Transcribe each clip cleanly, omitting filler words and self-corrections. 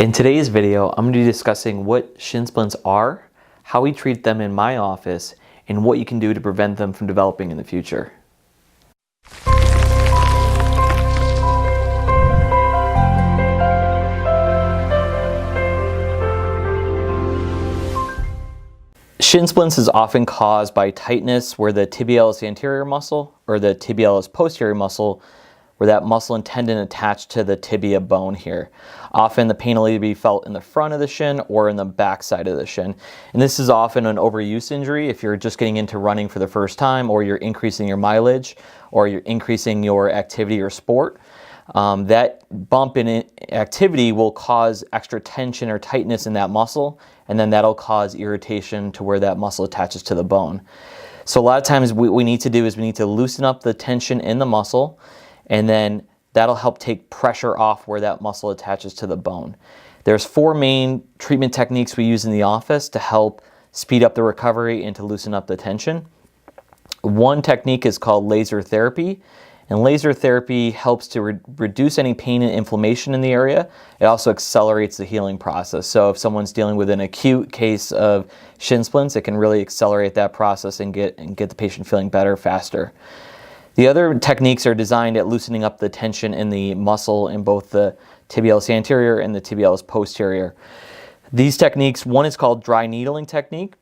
In today's video, I'm going to be discussing what shin splints are, how we treat them in my office, and what you can do to prevent them from developing in the future. Shin splints is often caused by tightness where the tibialis anterior muscle or the tibialis posterior muscle, where that muscle and tendon attached to the tibia bone here. Often the pain will either be felt in the front of the shin or in the back side of the shin. And this is often an overuse injury if you're just getting into running for the first time, or you're increasing your mileage, or you're increasing your activity or sport. That bump in activity will cause extra tension or tightness in that muscle, and then that'll cause irritation to where that muscle attaches to the bone. So a lot of times what we need to do is we need to loosen up the tension in the muscle, and then that'll help take pressure off where that muscle attaches to the bone. There's 4 main treatment techniques we use in the office to help speed up the recovery and to loosen up the tension. One technique is called laser therapy, and laser therapy helps to reduce any pain and inflammation in the area. It also accelerates the healing process. So if someone's dealing with an acute case of shin splints, it can really accelerate that process and get the patient feeling better faster. The other techniques are designed at loosening up the tension in the muscle in both the tibialis anterior and the tibialis posterior. These techniques, one is called dry needling technique.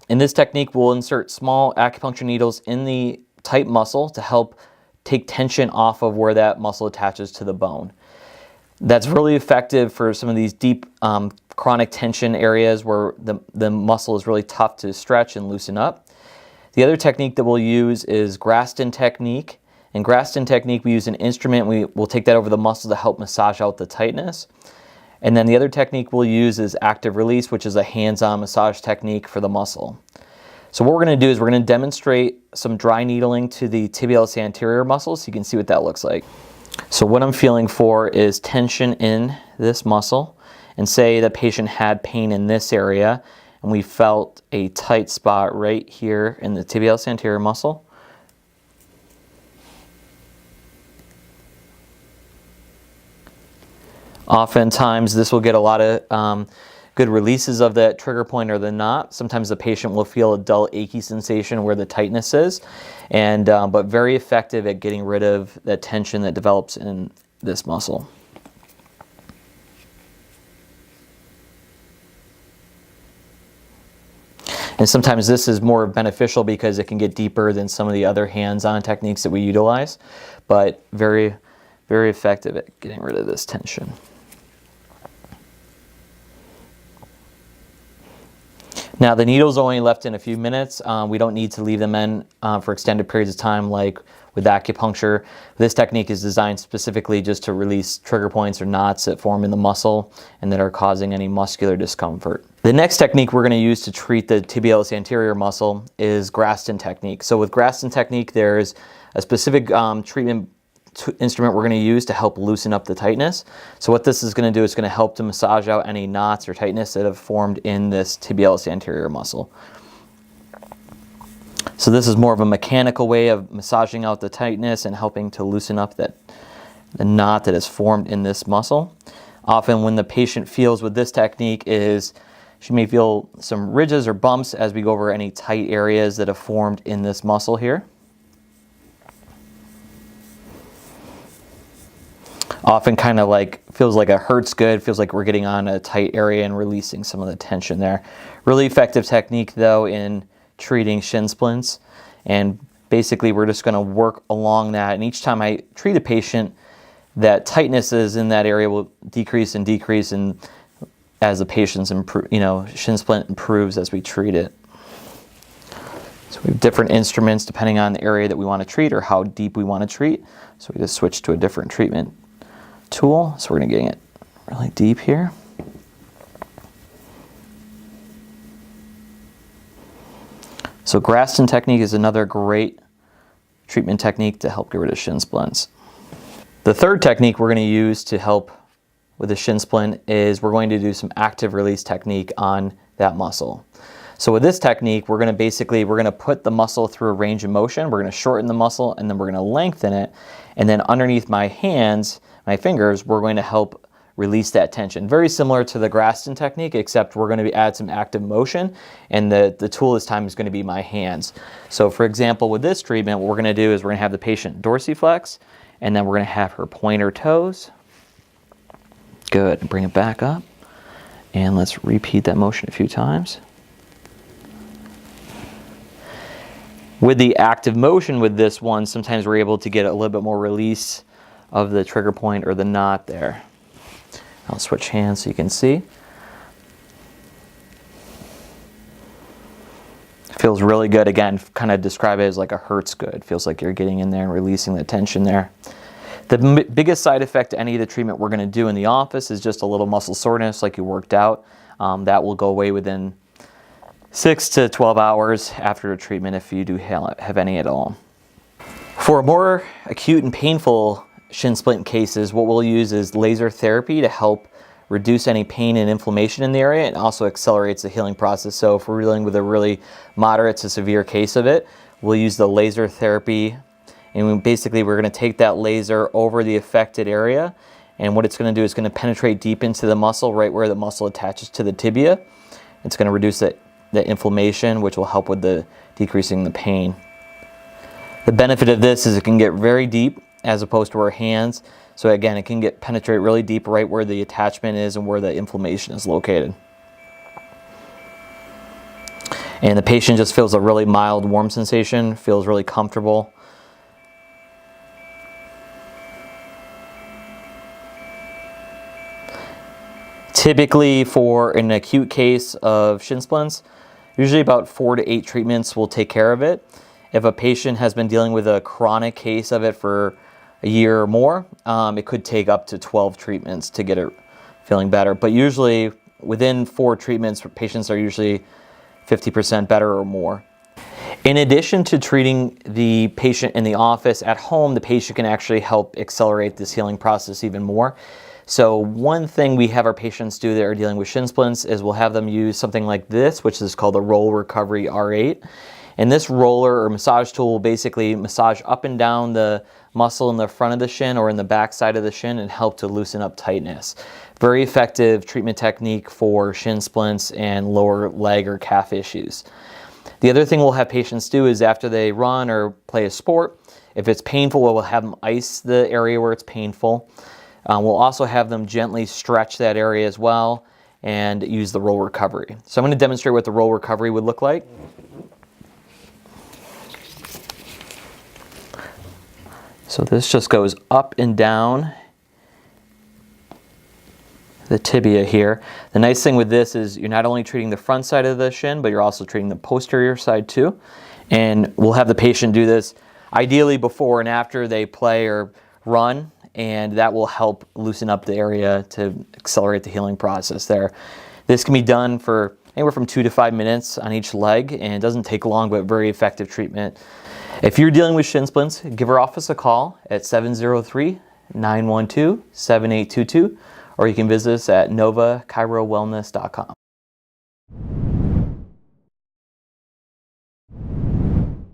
In this technique, we'll insert small acupuncture needles in the tight muscle to help take tension off of where that muscle attaches to the bone. That's really effective for some of these deep chronic tension areas where the muscle is really tough to stretch and loosen up. The other technique that we'll use is Graston Technique. In Graston Technique, we use an instrument. We'll take that over the muscle to help massage out the tightness. And then the other technique we'll use is active release, which is a hands-on massage technique for the muscle. So what we're going to do is we're going to demonstrate some dry needling to the tibialis anterior muscle so you can see what that looks like. So what I'm feeling for is tension in this muscle, and say the patient had pain in this area and we felt a tight spot right here in the tibialis anterior muscle. Oftentimes this will get a lot of good releases of that trigger point or the knot. Sometimes the patient will feel a dull achy sensation where the tightness is, but very effective at getting rid of that tension that develops in this muscle. And sometimes this is more beneficial because it can get deeper than some of the other hands-on techniques that we utilize, but very, very effective at getting rid of this tension. Now the needle's only left in a few minutes. We don't need to leave them in for extended periods of time like with acupuncture. This technique is designed specifically just to release trigger points or knots that form in the muscle and that are causing any muscular discomfort. The next technique we're going to use to treat the tibialis anterior muscle is Graston Technique. So with Graston Technique, there's a specific treatment instrument we're going to use to help loosen up the tightness. So what this is going to do is going to help to massage out any knots or tightness that have formed in this tibialis anterior muscle. So this is more of a mechanical way of massaging out the tightness and helping to loosen up the knot that is formed in this muscle. Often when the patient feels with this technique is she may feel some ridges or bumps as we go over any tight areas that have formed in this muscle here. Often kind of like feels like it hurts good, feels like we're getting on a tight area and releasing some of the tension there. Really effective technique though in treating shin splints, and basically we're just going to work along that, and each time I treat a patient, that tightness is in that area will decrease and decrease, and as the patient's shin splint improves as we treat it. So we have different instruments depending on the area that we want to treat or how deep we want to treat. So we just switch to a different treatment tool. So we're going to get it really deep here. So Graston Technique is another great treatment technique to help get rid of shin splints. The third technique we're going to use to help with the shin splint is we're going to do some active release technique on that muscle. So with this technique, we're going to put the muscle through a range of motion. We're going to shorten the muscle and then we're going to lengthen it. And then underneath my hands, my fingers, we're going to help release that tension. Very similar to the Graston technique, except we're going to add some active motion, and the tool this time is going to be my hands. So for example, with this treatment, what we're going to do is we're going to have the patient dorsiflex, and then we're going to have her point her toes. Good. Bring it back up, and let's repeat that motion a few times. With the active motion with this one, sometimes we're able to get a little bit more release of the trigger point or the knot there. I'll switch hands so you can see. Feels really good. Again, kind of describe it as like a hurts good. Feels like you're getting in there and releasing the tension there. The biggest side effect to any of the treatment we're going to do in the office is just a little muscle soreness like you worked out. That will go away within 6 to 12 hours after the treatment if you do have any at all. For more acute and painful shin splint cases, what we'll use is laser therapy to help reduce any pain and inflammation in the area, and also accelerates the healing process. So if we're dealing with a really moderate to severe case of it, we'll use the laser therapy, and basically we're going to take that laser over the affected area, and what it's going to do is going to penetrate deep into the muscle, right where the muscle attaches to the tibia. It's going to reduce the inflammation, which will help with the decreasing the pain. The benefit of this is it can get very deep as opposed to our hands. So again, it can penetrate really deep right where the attachment is and where the inflammation is located. And the patient just feels a really mild warm sensation, feels really comfortable. Typically for an acute case of shin splints, usually about 4 to 8 treatments will take care of it. If a patient has been dealing with a chronic case of it for a year or more, it could take up to 12 treatments to get it feeling better. But usually within 4 treatments, patients are usually 50% better or more. In addition to treating the patient in the office, at home, the patient can actually help accelerate this healing process even more. So one thing we have our patients do that are dealing with shin splints is we'll have them use something like this, which is called a Roll Recovery R8. And this roller or massage tool will basically massage up and down the muscle in the front of the shin or in the back side of the shin and help to loosen up tightness. Very effective treatment technique for shin splints and lower leg or calf issues. The other thing we'll have patients do is after they run or play a sport, if it's painful, we'll have them ice the area where it's painful. We'll also have them gently stretch that area as well and use the roll recovery. So I'm going to demonstrate what the roll recovery would look like. So this just goes up and down the tibia here. The nice thing with this is you're not only treating the front side of the shin, but you're also treating the posterior side too. And we'll have the patient do this ideally before and after they play or run, and that will help loosen up the area to accelerate the healing process there. This can be done for anywhere from 2 to 5 minutes on each leg, and it doesn't take long, but very effective treatment. If you're dealing with shin splints, give our office a call at 703-912-7822, or you can visit us at novachirowellness.com.